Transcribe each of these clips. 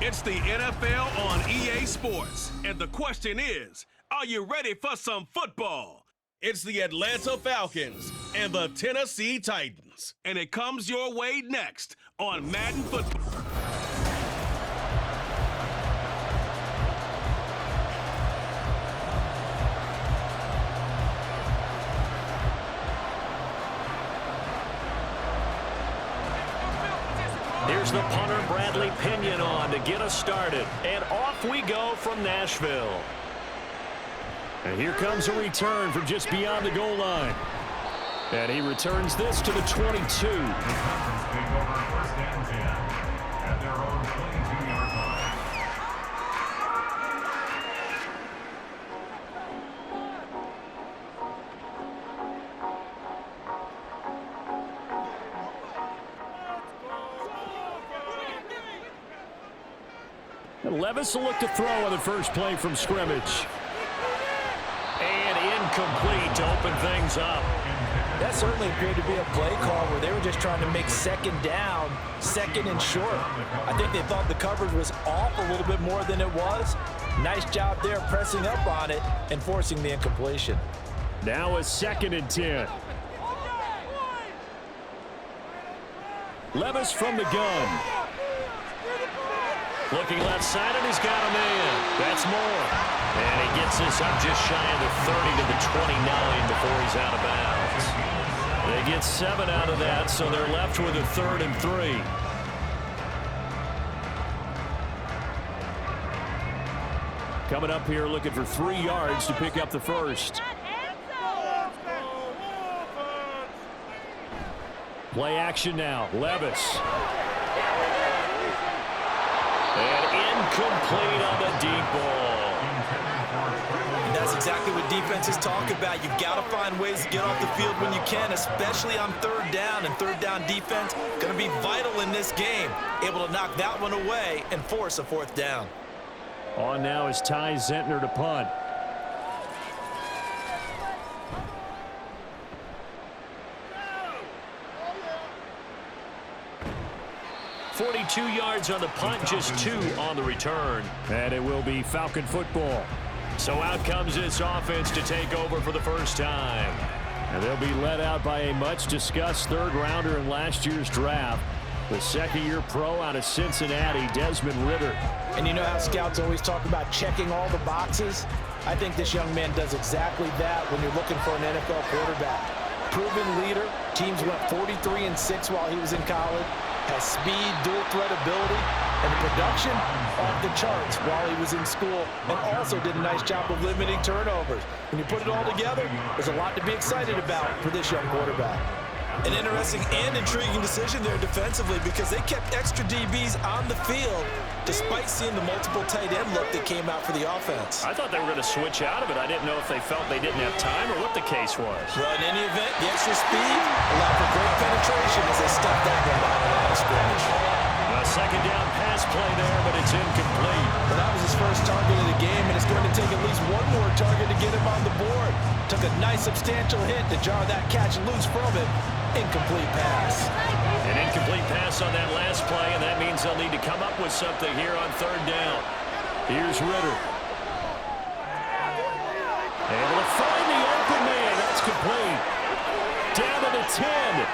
It's the NFL on EA Sports, and the question is, are you ready for some football? It's the Atlanta Falcons and the Tennessee Titans, and it comes your way next on Madden Football. Here's the punter, Bradley Pinion, on to get us started. And off we go from Nashville. And here comes a return from just beyond the goal line. And he returns this to the 22. At their own 22-yard line. Levis will look to throw on the first play from scrimmage. And incomplete to open things up. That certainly appeared to be a play call where they were just trying to make second down, second and short. I think they thought the coverage was off a little bit more than it was. Nice job there pressing up on it and forcing the incompletion. Now a 2nd and 10. Levis from the gun. Looking left side, and he's got a man. That's more. And he gets this up just shy of the 30 to the 29 before he's out of bounds. They get 7 out of that, so they're left with a 3rd and 3. Coming up here looking for 3 yards to pick up the first. Play action now. Levis. And incomplete on the deep ball. And that's exactly what defenses talk about. You've got to find ways to get off the field when you can, especially on 3rd down. And 3rd down defense going to be vital in this game. Able to knock that one away and force a 4th down. On now is Ty Zentner to punt. 42 yards on the punt, just 2 on the return. And it will be Falcon football. So out comes this offense to take over for the first time. And they'll be led out by a much-discussed 3rd rounder in last year's draft. The 2nd-year pro out of Cincinnati, Desmond Ridder. And you know how scouts always talk about checking all the boxes? I think this young man does exactly that when you're looking for an NFL quarterback. Proven leader. Teams went 43-6 while he was in college. Has speed, dual threat ability, and the production off the charts while he was in school, and also did a nice job of limiting turnovers. When you put it all together, there's a lot to be excited about for this young quarterback. An interesting and intriguing decision there defensively because they kept extra DBs on the field despite seeing the multiple tight end look that came out for the offense. I thought they were going to switch out of it. I didn't know if they felt they didn't have time or what the case was. Well, in any event, the extra speed allowed for great penetration as they stuffed that one by the line of scrimmage. A 2nd down pass play there, but it's incomplete. Well, that was his first target of the game, and it's going to take at least one more target to get him on the board. Took a nice substantial hit to jar that catch loose from it. Incomplete pass. An incomplete pass on that last play, and that means they'll need to come up with something here on 3rd down. Here's Ridder. Able to find the open man. That's complete. Down to the 10.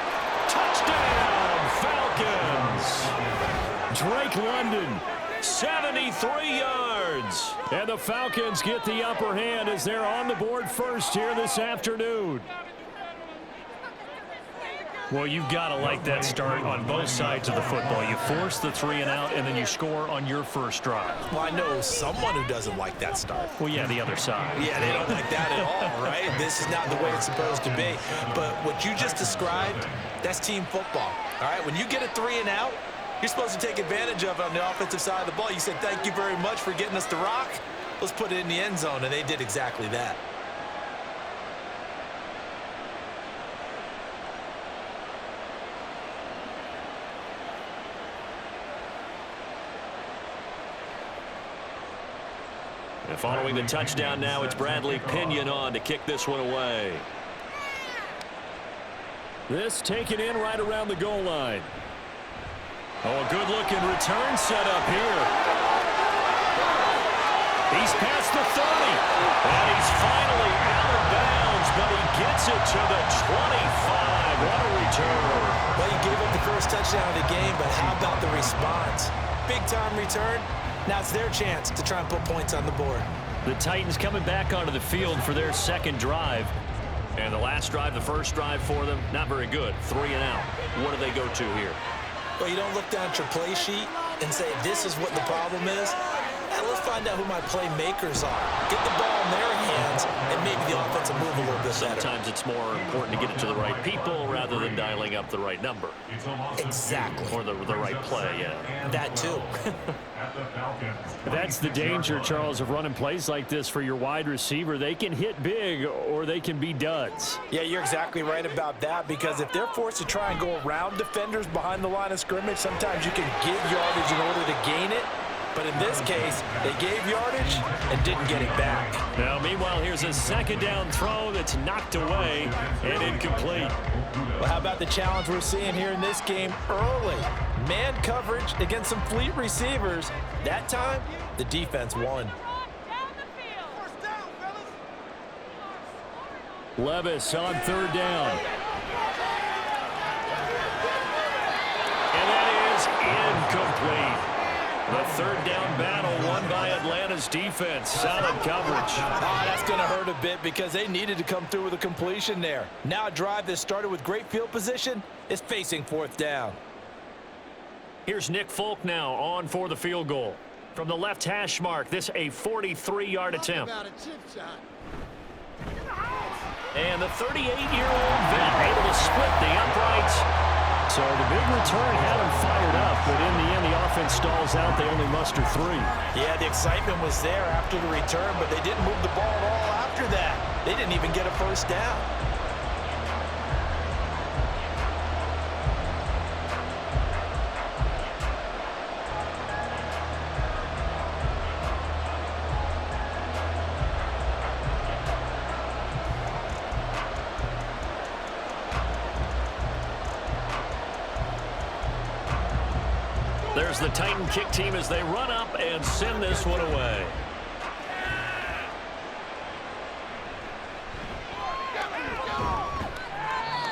Touchdown, Falcons. Drake London, 73 yards. And the Falcons get the upper hand as they're on the board first here this afternoon. Well, you've got to like that start on both sides of the football. You force the 3 and out, and then you score on your first drive. Well, I know someone who doesn't like that start. Well, yeah, the other side. Yeah, they don't like that at all, right? This is not the way it's supposed to be. But what you just described, that's team football, all right? When you get a 3 and out, you're supposed to take advantage of it on the offensive side of the ball. You said, thank you very much for getting us the rock. Let's put it in the end zone, and they did exactly that. And following the touchdown now, it's Bradley Pinion on to kick this one away. This taken in right around the goal line. Oh, a good-looking return set up here. He's past the 30. And he's finally out of bounds, but he gets it to the 25. What a return. Well, he gave up the first touchdown of the game, but how about the response? Big-time return. Now it's their chance to try and put points on the board. The Titans coming back onto the field for their second drive. And the last drive, the first drive for them, not very good. 3 and out. What do they go to here? Well, you don't look down at your play sheet and say, this is what the problem is. And let's find out who my playmakers are. Get the ball in their hands, and maybe the offense will move a little bit better. Sometimes it's more important to get it to the right people rather than dialing up the right number. Exactly. Or the right play, yeah. That too. That's the danger, Charles, of running plays like this for your wide receiver. They can hit big or they can be duds. Yeah, you're exactly right about that, because if they're forced to try and go around defenders behind the line of scrimmage, sometimes you can give yardage in order to gain it. But in this case, they gave yardage and didn't get it back. Now, meanwhile, here's a second down throw that's knocked away and incomplete. Well, how about the challenge we're seeing here in this game early? Man coverage against some fleet receivers. That time, the defense won. Levis on third down. And that is incomplete. The third down battle won by Atlanta's defense. Solid coverage. That's going to hurt a bit because they needed to come through with a completion there. Now a drive that started with great field position is facing fourth down. Here's Nick Folk now on for the field goal. From the left hash mark, this a 43-yard attempt. And the 38-year-old vet able to split the uprights. So the big return had him fired up, but in the end, the offense stalls out. They only muster 3. Yeah, the excitement was there after the return, but they didn't move the ball at all after that. They didn't even get a first down. There's the Titan kick team as they run up and send this one away.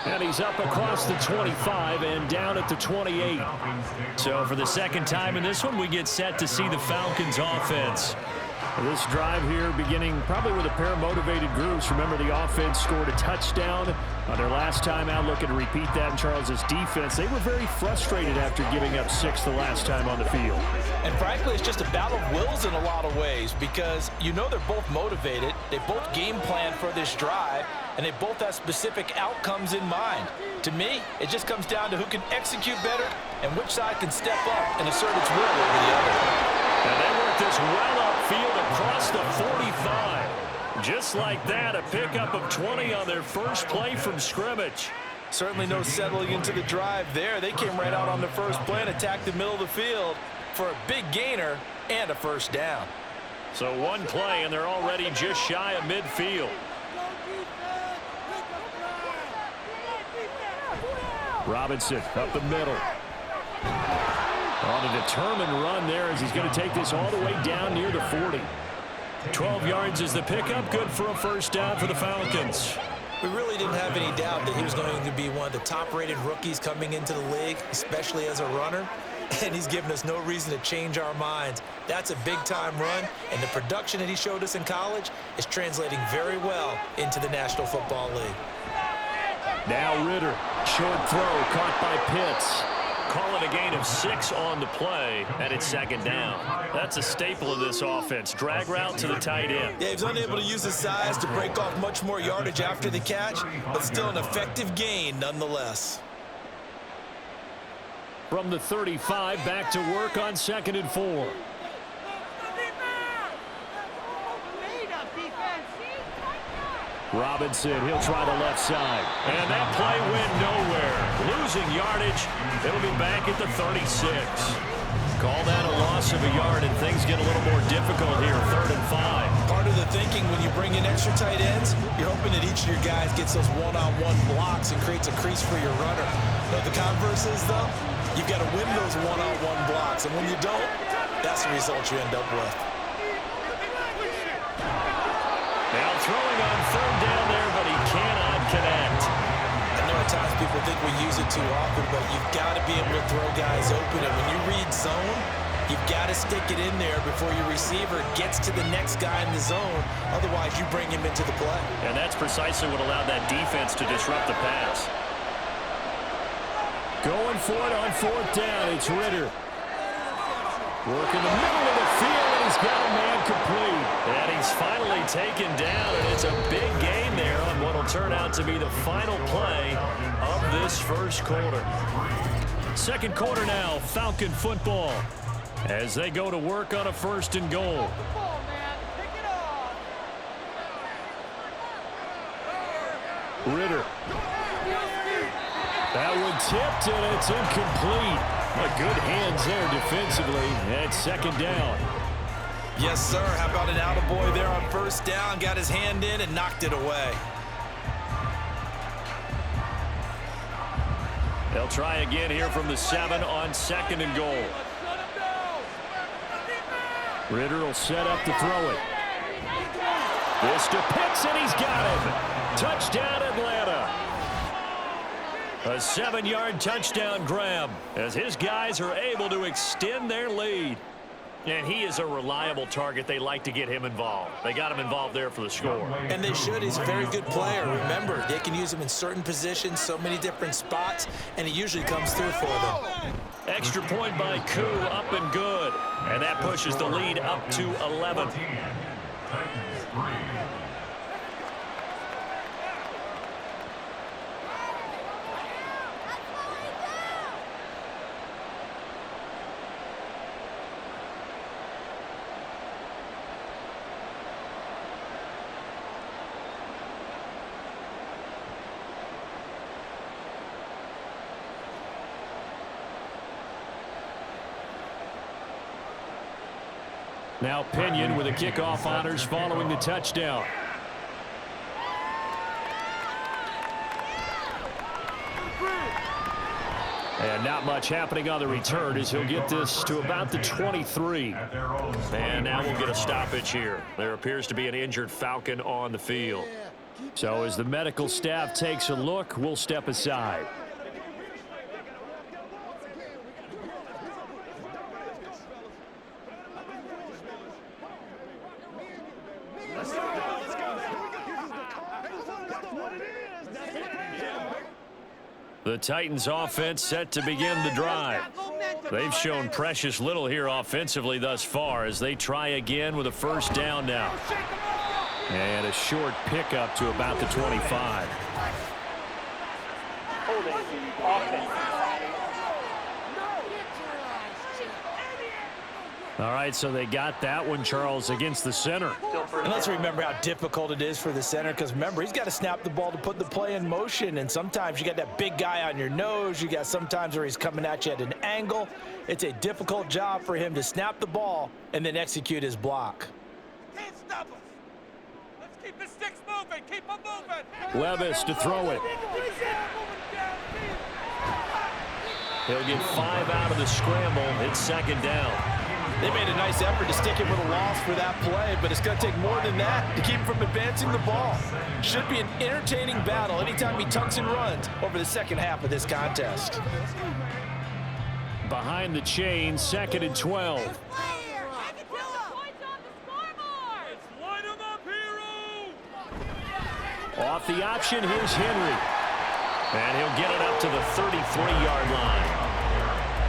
And he's up across the 25 and down at the 28. So for the second time in this one, we get set to see the Falcons offense. This drive here beginning probably with a pair of motivated groups. Remember, the offense scored a touchdown on their last time out. Looking to repeat that in Charles's defense. They were very frustrated after giving up 6 the last time on the field. And frankly, it's just a battle of wills in a lot of ways, because you know they're both motivated. They both game plan for this drive, and they both have specific outcomes in mind. To me, it just comes down to who can execute better and which side can step up and assert its will over the other. And they work this well upfield across the 45. Just like that, a pickup of 20 on their first play from scrimmage. Certainly no settling into the drive there. They came right out on the first play and attacked the middle of the field for a big gainer and a first down. So one play, and they're already just shy of midfield. Robinson up the middle. On a determined run there as he's going to take this all the way down near the 40. 12 yards is the pickup. Good for a first down for the Falcons. We really didn't have any doubt that he was going to be one of the top-rated rookies coming into the league, especially as a runner. And he's given us no reason to change our minds. That's a big-time run, and the production that he showed us in college is translating very well into the National Football League. Now Ritter, short throw caught by Pitts. Call it a gain of 6 on the play, and it's second down. That's a staple of this offense. Drag route to the tight end. Yeah, he was unable to use his size to break off much more yardage after the catch, but still an effective gain nonetheless. From the 35, back to work on 2nd and 4. Robinson, he'll try the left side. And that play went nowhere. Losing yardage. It'll be back at the 36. Call that a loss of a yard, and things get a little more difficult here. 3rd and 5. Part of the thinking when you bring in extra tight ends, you're hoping that each of your guys gets those one-on-one blocks and creates a crease for your runner. But the converse is, though, You've got to win those one-on-one blocks, and when you don't, that's the result you end up with. Now throwing on third down there, but he cannot connect. I know at times people think we use it too often, but you've got to be able to throw guys open, and when you read zone, you've got to stick it in there before your receiver gets to the next guy in the zone. Otherwise, you bring him into the play. And that's precisely what allowed that defense to disrupt the pass. Going for it on fourth down. It's Ritter. Working the middle of the field, and he's got a man complete. And he's finally taken down, and it's a big gain there on what will turn out to be the final play of this first quarter. Second quarter now, Falcon football, as they go to work on a first and goal. Ritter. That one tipped, and it's incomplete. Good hands there defensively. And second down. Yes, sir. How about an attaboy there on first down? Got his hand in and knocked it away. They'll try again here from the 7 on second and goal. Ritter will set up to throw it. This to Pitts, and he's got him. Touchdown, Atlanta. A 7-yard touchdown grab as his guys are able to extend their lead. And he is a reliable target. They like to get him involved. They got him involved there for the score. And they should. He's a very good player. Remember, they can use him in certain positions, so many different spots, and he usually comes through for them. Extra point by Koo, up and good. And that pushes the lead up to 11. Now Pinion with the kickoff honors following the touchdown. And not much happening on the return as he'll get this to about the 23. And now we'll get a stoppage here. There appears to be an injured Falcon on the field. So as the medical staff takes a look, we'll step aside. The Titans offense set to begin the drive. They've shown precious little here offensively thus far as they try again with a first down now. And a short pickup to about the 25. All right, so they got that one, Charles, against the center. And let's remember how difficult it is for the center, because remember, he's got to snap the ball to put the play in motion, and sometimes you got that big guy on your nose. You got sometimes where he's coming at you at an angle. It's a difficult job for him to snap the ball and then execute his block. Can't stop us. Let's keep the sticks moving. Keep them moving. Levis to throw it. He'll get 5 out of the scramble. It's second down. They made a nice effort to stick him with a loss for that play, but it's going to take more than that to keep him from advancing the ball. Should be an entertaining battle anytime he tucks and runs over the second half of this contest. Behind the chain, second and 12. Off the option, here's Henry. And he'll get it up to the 33-yard line.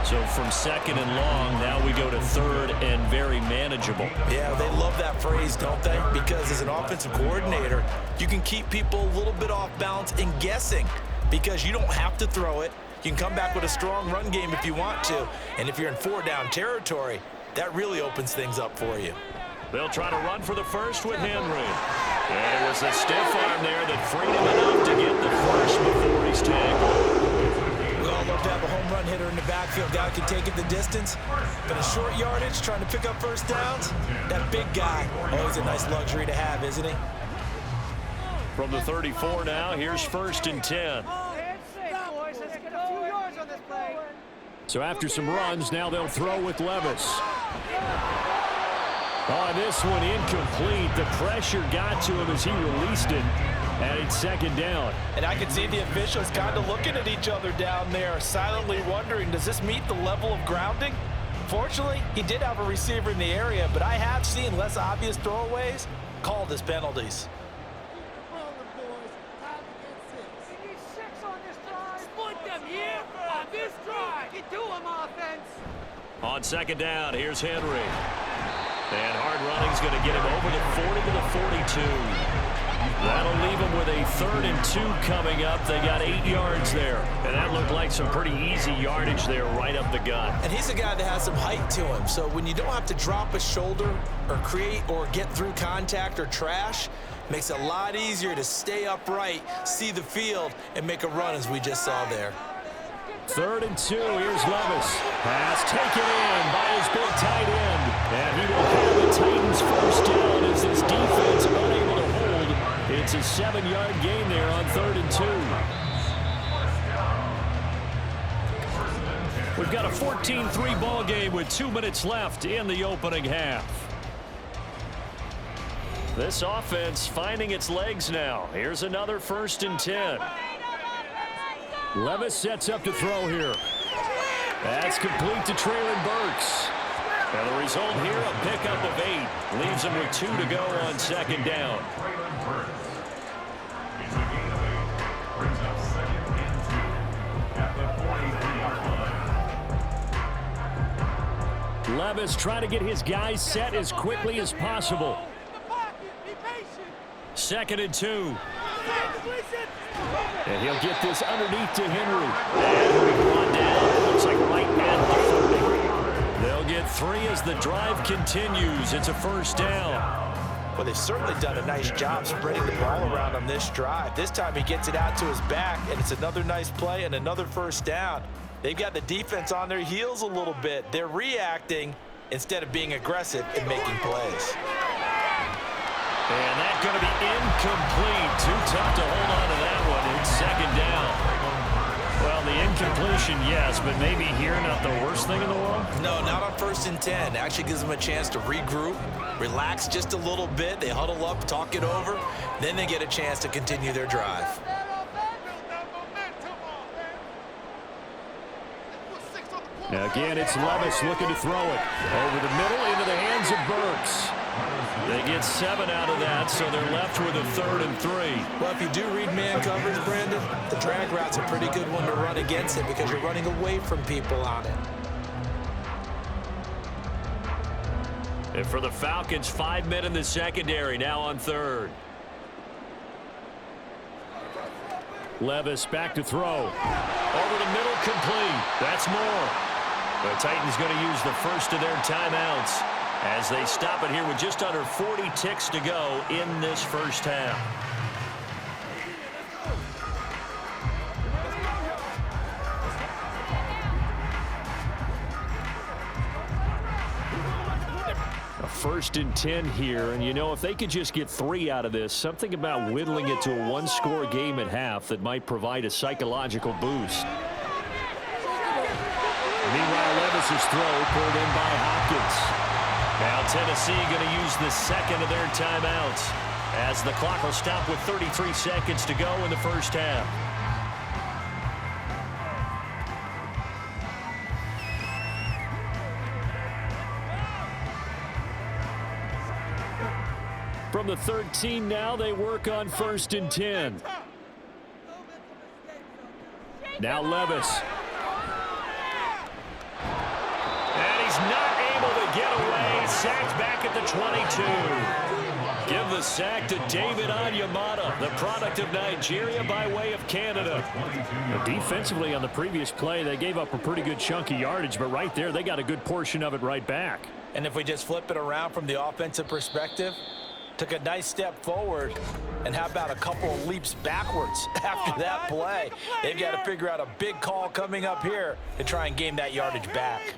So from second and long, now we go to third and very manageable. Yeah, they love that phrase, don't they? Because as an offensive coordinator, you can keep people a little bit off balance and guessing because you don't have to throw it. You can come back with a strong run game if you want to. And if you're in 4-down territory, that really opens things up for you. They'll try to run for the first with Henry. And it was a stiff arm there that freed him enough to get the first before he's tackled. We all love to have a home run hitter in the backfield. Guy can take it the distance. But a short yardage, trying to pick up first downs, that big guy, always a nice luxury to have, isn't he? From the 34 now, here's first and 10. So after some runs, now they'll throw with Levis. Oh, this one incomplete. The pressure got to him as he released it, and it's second down. And I can see the officials kind of looking at each other down there, silently wondering, does this meet the level of grounding? Fortunately, he did have a receiver in the area, but I have seen less obvious throwaways called as penalties. On second down, here's Henry. And hard running's going to get him over the 40 to the 42. That'll leave him with a 3rd and 2 coming up. They got 8 yards there. And that looked like some pretty easy yardage there right up the gut. And he's a guy that has some height to him. So when you don't have to drop a shoulder or create or get through contact or trash, makes it a lot easier to stay upright, see the field, and make a run as we just saw there. 3rd and 2, here's Levis. Pass taken in by his big tight end. And he will have the Titans first down as this defense unable to hold. It's a 7-yard gain there on 3rd and 2. We've got a 14-3 ball game with 2 minutes left in the opening half. This offense finding its legs now. Here's another 1st and 10. Levis sets up to throw here. That's complete to Traylon Burks. And the result here, a pickup of 8. Leaves him with 2 to go on second down. Levis trying to get his guys set as quickly as possible. 2nd and 2. And he'll get this underneath to Henry. And he'll be brought down. Looks like right at the 30. They'll get 3 as the drive continues. It's a 1st down. Well, they've certainly done a nice job spreading the ball around on this drive. This time he gets it out to his back, and it's another nice play and another 1st down. They've got the defense on their heels a little bit. They're reacting instead of being aggressive and making plays. And that's going to be incomplete. Too tough to hold on to that one. It's 2nd down. Well, the incompletion, yes, but maybe here not the worst thing in the world? No, not on 1st and 10. Actually gives them a chance to regroup, relax just a little bit. They huddle up, talk it over. Then they get a chance to continue their drive. Now again, it's Levis looking to throw it. Over the middle into the hands of Burks. They get 7 out of that, so they're left with a 3rd and 3. Well, if you do read man coverage, Brandon, the drag route's a pretty good one to run against it because you're running away from people on it. And for the Falcons, 5 men in the secondary, now on 3rd. Levis back to throw. Over the middle, complete. That's more. The Titans going to use the first of their timeouts as they stop it here with just under 40 ticks to go in this 1st half. A 1st and 10 here, and you know, if they could just get 3 out of this, something about whittling it to a 1-score game at half that might provide a psychological boost. Meanwhile, Levis's throw pulled in by Hopkins. Now Tennessee going to use the 2nd of their timeouts as the clock will stop with 33 seconds to go in the 1st half. From the 13 now, they work on 1st and 10. Now Levis. And he's not able to get away. Sacked back at the 22. Give the sack to David Onyemata, the product of Nigeria by way of Canada. Defensively on the previous play, they gave up a pretty good chunk of yardage, but right there, they got a good portion of it right back. And if we just flip it around from the offensive perspective, took a nice step forward, and how about a couple of leaps backwards after that play? They've got to figure out a big call coming up here to try and gain that yardage back.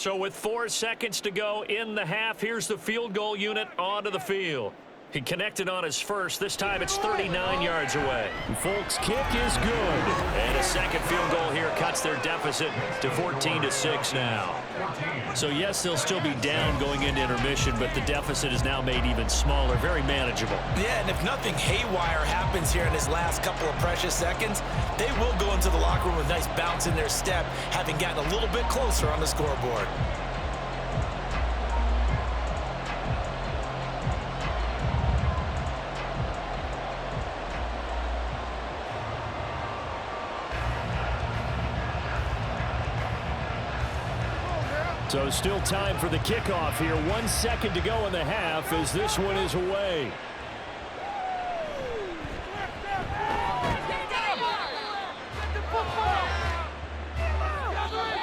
So with 4 seconds to go in the half, here's the field goal unit onto the field. He connected on his first. This time it's 39 yards away. Folks, kick is good. And a second field goal here cuts their deficit to 14-6 now. So, yes, they'll still be down going into intermission, but the deficit is now made even smaller, very manageable. Yeah, and if nothing haywire happens here in his last couple of precious seconds, they will go into the locker room with a nice bounce in their step, having gotten a little bit closer on the scoreboard. So still time for the kickoff here. 1 second to go in the half as this one is away.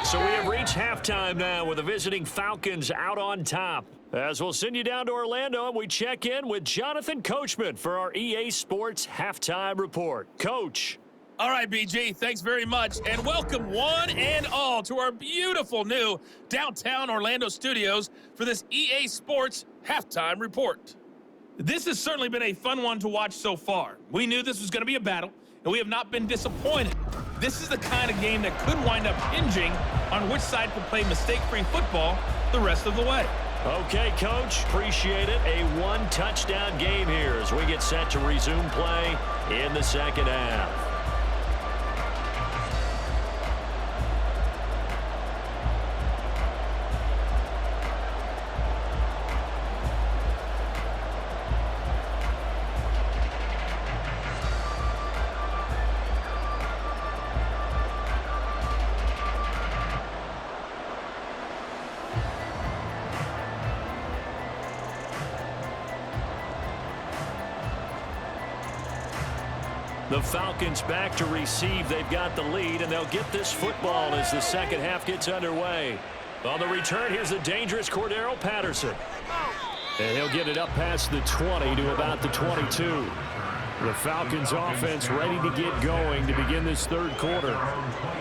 So we have reached halftime now with the visiting Falcons out on top. As we'll send you down to Orlando, and we check in with Jonathan Coachman for our EA Sports Halftime Report. Coach. All right, BG, thanks very much, and welcome one and all to our beautiful new downtown Orlando studios for this EA Sports Halftime Report. This has certainly been a fun one to watch so far. We knew this was going to be a battle, and we have not been disappointed. This is the kind of game that could wind up hinging on which side could play mistake-free football the rest of the way. Okay, Coach, appreciate it. A one-touchdown game here as we get set to resume play in the second half. The Falcons back to receive. They've got the lead, and they'll get this football as the second half gets underway. On the return, here's the dangerous Cordero Patterson. And he'll get it up past the 20 to about the 22. The Falcons offense ready to get going to begin this third quarter.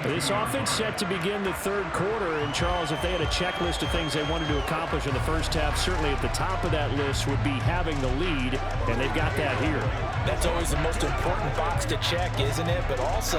This offense set to begin the third quarter. And, Charles, if they had a checklist of things they wanted to accomplish in the first half, certainly at the top of that list would be having the lead, and they've got that here. That's always the most important box to check, isn't it? But also,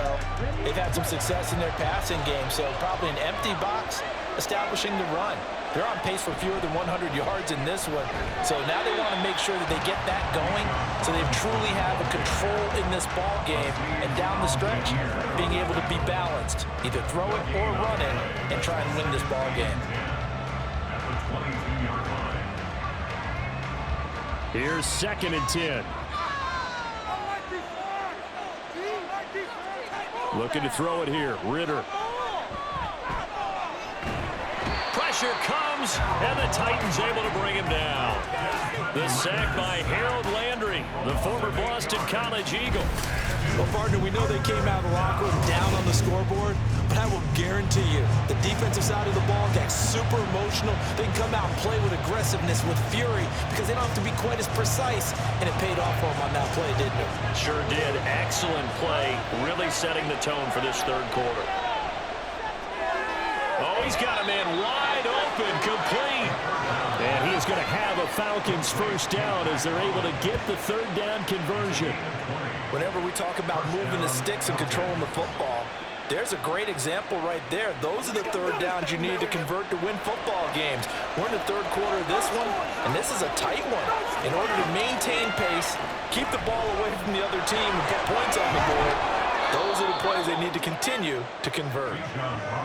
they've had some success in their passing game, so probably an empty box establishing the run. They're on pace for fewer than 100 yards in this one, so now they want to make sure that they get that going so they truly have a control in this ball game, and down the stretch, being able to be balanced, either throw it or run it, and try and win this ball game. Here's 2nd and 10. Looking to throw it here. Ritter. Pressure comes, and the Titans able to bring him down. The sack by Harold Landry, the former Boston College Eagle. Well, partner, we know they came out of the locker room down on the scoreboard, but I will guarantee you the defensive side of the ball gets super emotional. They can come out and play with aggressiveness, with fury, because they don't have to be quite as precise, and it paid off for them on that play, didn't it? Sure did. Excellent play, really setting the tone for this third quarter. Oh, he's got a man wide open, complete. And he is going to have a Falcons first down as they're able to get the third down conversion. Whenever we talk about moving the sticks and controlling the football, there's a great example right there. Those are the third downs you need to convert to win football games. We're in the third quarter of this one, and this is a tight one. In order to maintain pace, keep the ball away from the other team, and put points on the board, those are the plays they need to continue to convert.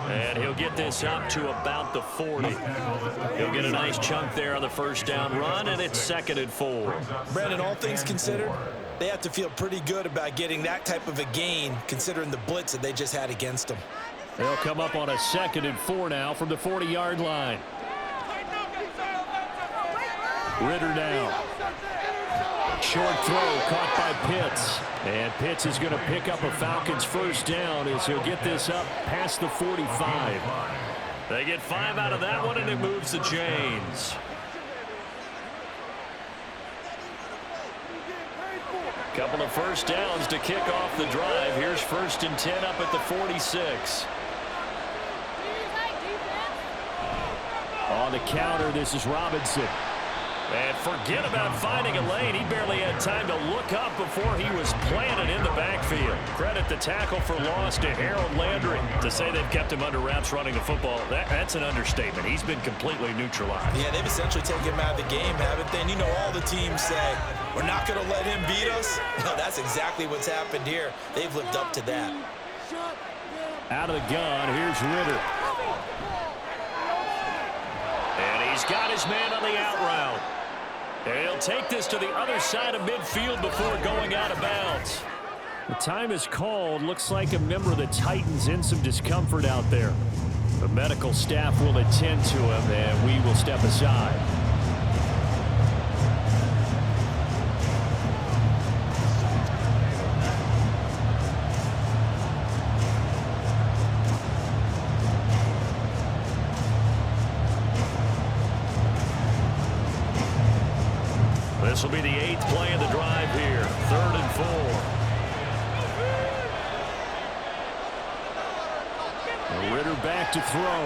And he'll get this up to about the 40. He'll get a nice chunk there on the first down run, and it's 2nd and 4. Brandon, all things considered, they have to feel pretty good about getting that type of a gain, considering the blitz that they just had against them. They'll come up on a 2nd and 4 now from the 40-yard line. Ritter now. Short throw caught by Pitts. And Pitts is going to pick up a Falcons first down as he'll get this up past the 45. They get 5 out of that one, and it moves the chains. Couple of first downs to kick off the drive. Here's 1st and 10 up at the 46. On the counter, this is Robinson. And forget about finding a lane. He barely had time to look up before he was planted in the backfield. Credit the tackle for loss to Harold Landry. To say they've kept him under wraps running the football, that's an understatement. He's been completely neutralized. Yeah, they've essentially taken him out of the game, haven't they? And you know all the teams say, we're not going to let him beat us. No, that's exactly what's happened here. They've lived up to that. Out of the gun, here's Ritter. And he's got his man on the out route. And he'll take this to the other side of midfield before going out of bounds. The time is called. Looks like a member of the Titans in some discomfort out there. The medical staff will attend to him, and we will step aside. This will be the 8th play of the drive here. 3rd and 4. Ritter back to throw.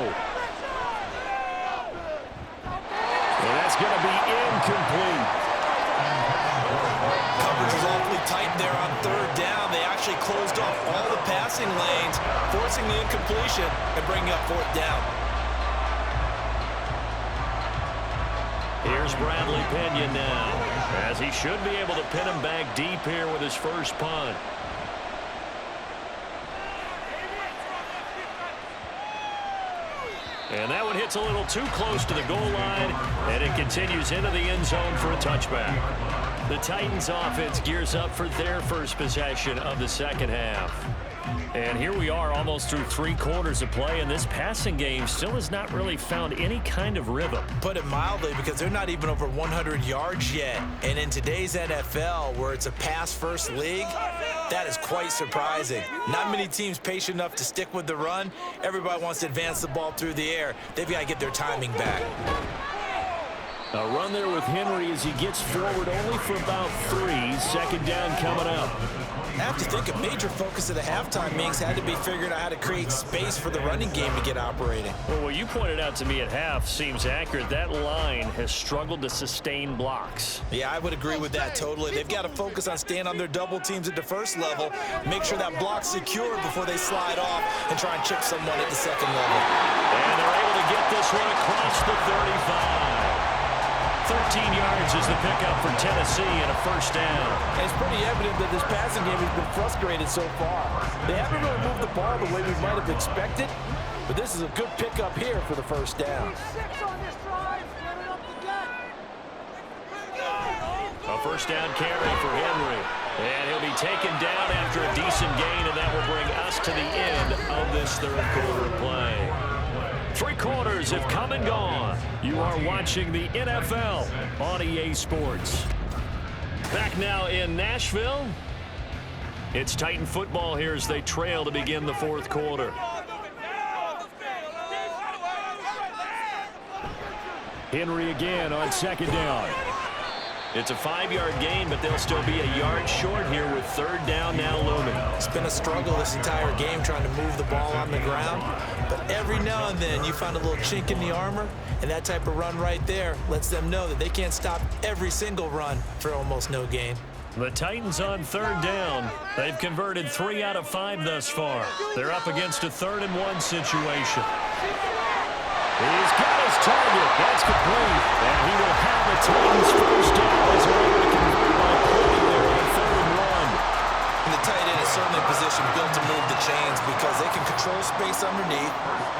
And that's going to be incomplete. Coverage was awfully tight there on 3rd down. They actually closed off all the passing lanes, forcing the incompletion and bringing up 4th down. Here's Bradley Pinion now, as he should be able to pin him back deep here with his first punt. And that one hits a little too close to the goal line, and it continues into the end zone for a touchback. The Titans offense gears up for their first possession of the second half. And here we are almost through 3 quarters of play, and this passing game still has not really found any kind of rhythm. Put it mildly, because they're not even over 100 yards yet. And in today's NFL, where it's a pass-first league, that is quite surprising. Not many teams patient enough to stick with the run. Everybody wants to advance the ball through the air. They've got to get their timing back. A run there with Henry as he gets forward only for about 3. 2nd down coming up. I have to think a major focus of the halftime meetings had to be figuring out how to create space for the running game to get operating. Well, what you pointed out to me at half seems accurate. That line has struggled to sustain blocks. Yeah, I would agree with that totally. They've got to focus on staying on their double teams at the first level, make sure that block's secure before they slide off and try and chip someone at the second level. And they're able to get this one across the 35. 13 yards is the pickup for Tennessee and a first down. And it's pretty evident that this passing game has been frustrated so far. They haven't really moved the ball the way we might have expected, but this is a good pickup here for the first down. A first down carry for Henry. And he'll be taken down after a decent gain, and that will bring us to the end of this 3rd quarter play. 3 quarters have come and gone. You are watching the NFL on EA Sports. Back now in Nashville. It's Titan football here as they trail to begin the 4th quarter. Henry again on 2nd down. It's a 5-yard gain, but they'll still be a yard short here with 3rd down now looming. It's been a struggle this entire game trying to move the ball on the ground, but every now and then you find a little chink in the armor, and that type of run right there lets them know that they can't stop every single run for almost no gain. The Titans on 3rd down. They've converted 3 out of 5 thus far. They're up against a 3rd and 1 situation. He's got his target. That's complete. And he will have the Titans first down as we're able to convert by play there on 3rd and 1. And the tight end is certainly in position built to move the chains because they can control space underneath.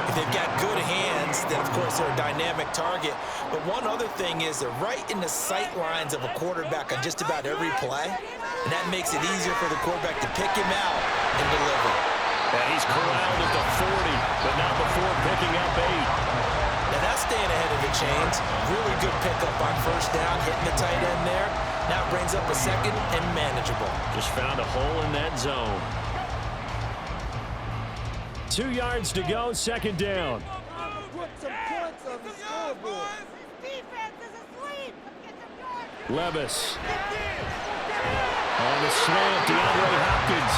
If they've got good hands, then of course they're a dynamic target. But one other thing is they're right in the sight lines of a quarterback on just about every play. And that makes it easier for the quarterback to pick him out and deliver. And he's corralled at the 40, but not before picking up 8. Now that's staying ahead of the chains. Really good pickup on first down, hitting the tight end there. Now brings up a 2nd and manageable. Just found a hole in that zone. 2 yards to go, 2nd down. Put some points on the scoreboard. Levis. On the slant, DeAndre Hopkins.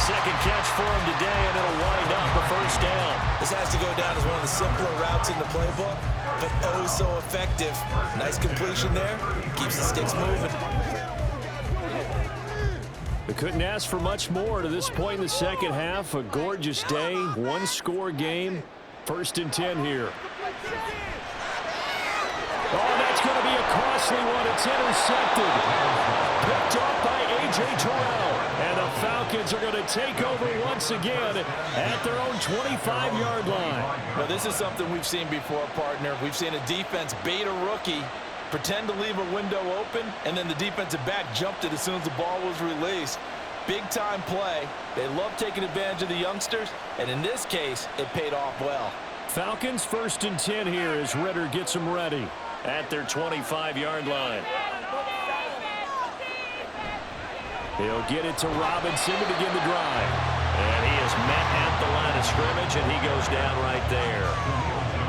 2nd catch for him today, and it'll wind up a first down. This has to go down as one of the simpler routes in the playbook. but oh so effective. Nice completion there. Keeps the sticks moving. They couldn't ask for much more to this point in the second half. A gorgeous day, one-score game. 1st and 10 here. Oh, that's going to be a costly one. It's intercepted. Picked off by A.J. Terrell. And the Falcons are going to take over once again at their own 25-yard line. Well, this is something we've seen before, partner. We've seen a defense bait a rookie, pretend to leave a window open, and then the defensive back jumped it as soon as the ball was released. Big-time play. They love taking advantage of the youngsters, and in this case, it paid off well. Falcons 1st and 10 here as Ritter gets them ready at their 25-yard line. He'll get it to Robinson to begin the drive. And he is met at the line of scrimmage, and he goes down right there.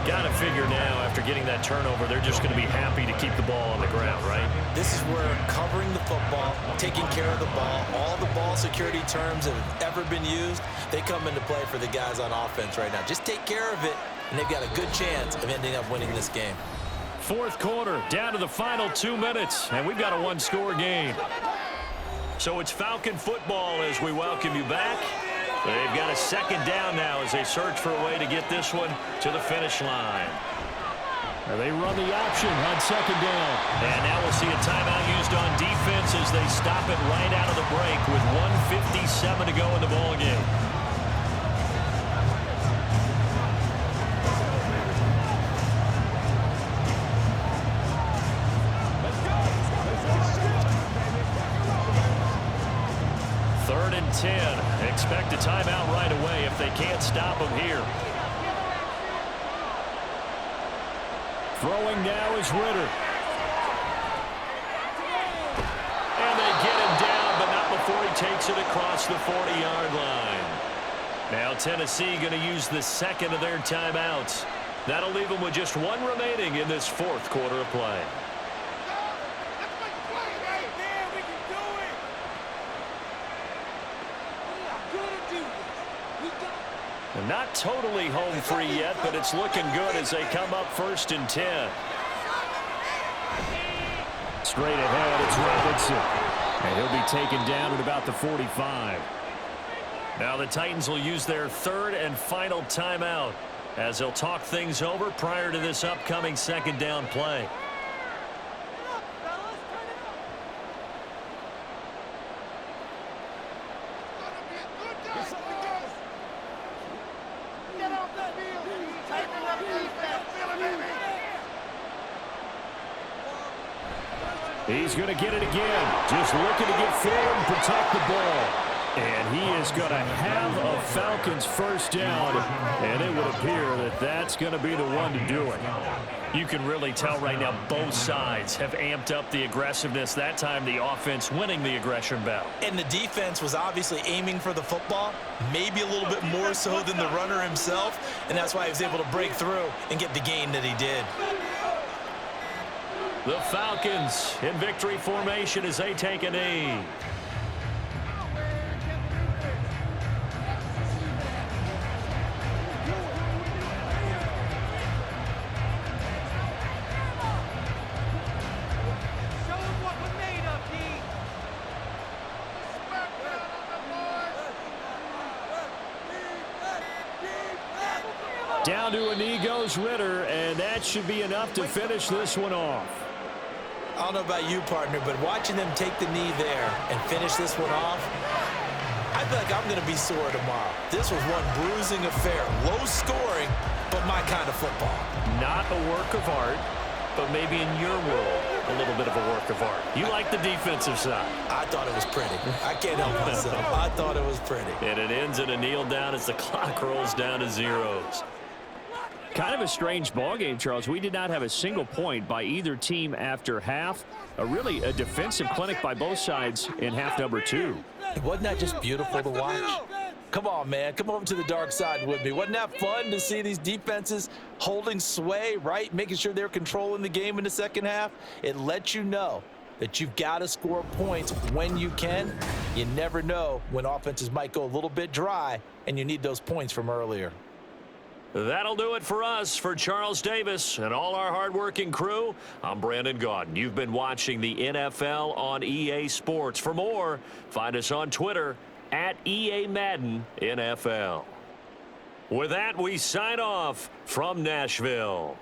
Got to figure now, after getting that turnover, they're just going to be happy to keep the ball on the ground, right? This is where covering the football, taking care of the ball, all the ball security terms that have ever been used, they come into play for the guys on offense right now. Just take care of it, and they've got a good chance of ending up winning this game. 4th quarter, down to the final 2 minutes, and we've got a one-score game. So it's Falcon football as we welcome you back. They've got a 2nd down now as they search for a way to get this one to the finish line. And they run the option on 2nd down. And now we'll see a timeout used on defense as they stop it right out of the break with 1:57 to go in the ballgame. Third and 10. Expect a timeout right away if they can't stop them here. Throwing now is Ritter. And they get him down, but not before he takes it across the 40-yard line. Now Tennessee going to use the 2nd of their timeouts. That'll leave them with just 1 remaining in this 4th quarter of play. And not totally home free yet, but it's looking good as they come up 1st and 10. Straight ahead, it's Robinson. And he'll be taken down at about the 45. Now the Titans will use their 3rd and final timeout as they'll talk things over prior to this upcoming 2nd down play. He's going to get it again. Just looking to get forward and protect the ball. And he is going to have a Falcons 1st down. And it would appear that that's going to be the one to do it. You can really tell right now both sides have amped up the aggressiveness. That time the offense winning the aggression battle. And the defense was obviously aiming for the football, maybe a little bit more so than the runner himself. And that's why he was able to break through and get the gain that he did. The Falcons in victory formation as they take a knee. Down to a knee goes Ritter, and that should be enough to finish this one off. I don't know about you, partner, but watching them take the knee there and finish this one off, I feel like I'm going to be sore tomorrow. This was one bruising affair. Low scoring, but my kind of football. Not a work of art, but maybe in your world, a little bit of a work of art. You like the defensive side. I thought it was pretty. I can't help myself. I thought it was pretty. And it ends in a kneel down as the clock rolls down to zeros. Kind of a strange ball game, Charles. We did not have a single point by either team after half. Really a defensive clinic by both sides in half number 2. Wasn't that just beautiful to watch? Come on, man. Come over to the dark side with me. Wasn't that fun to see these defenses holding sway, right? Making sure they're controlling the game in the second half. It lets you know that you've got to score points when you can. You never know when offenses might go a little bit dry, and you need those points from earlier. That'll do it for us. For Charles Davis and all our hardworking crew, I'm Brandon Gaudin. You've been watching the NFL on EA Sports. For more, find us on Twitter at EA Madden NFL. With that, we sign off from Nashville.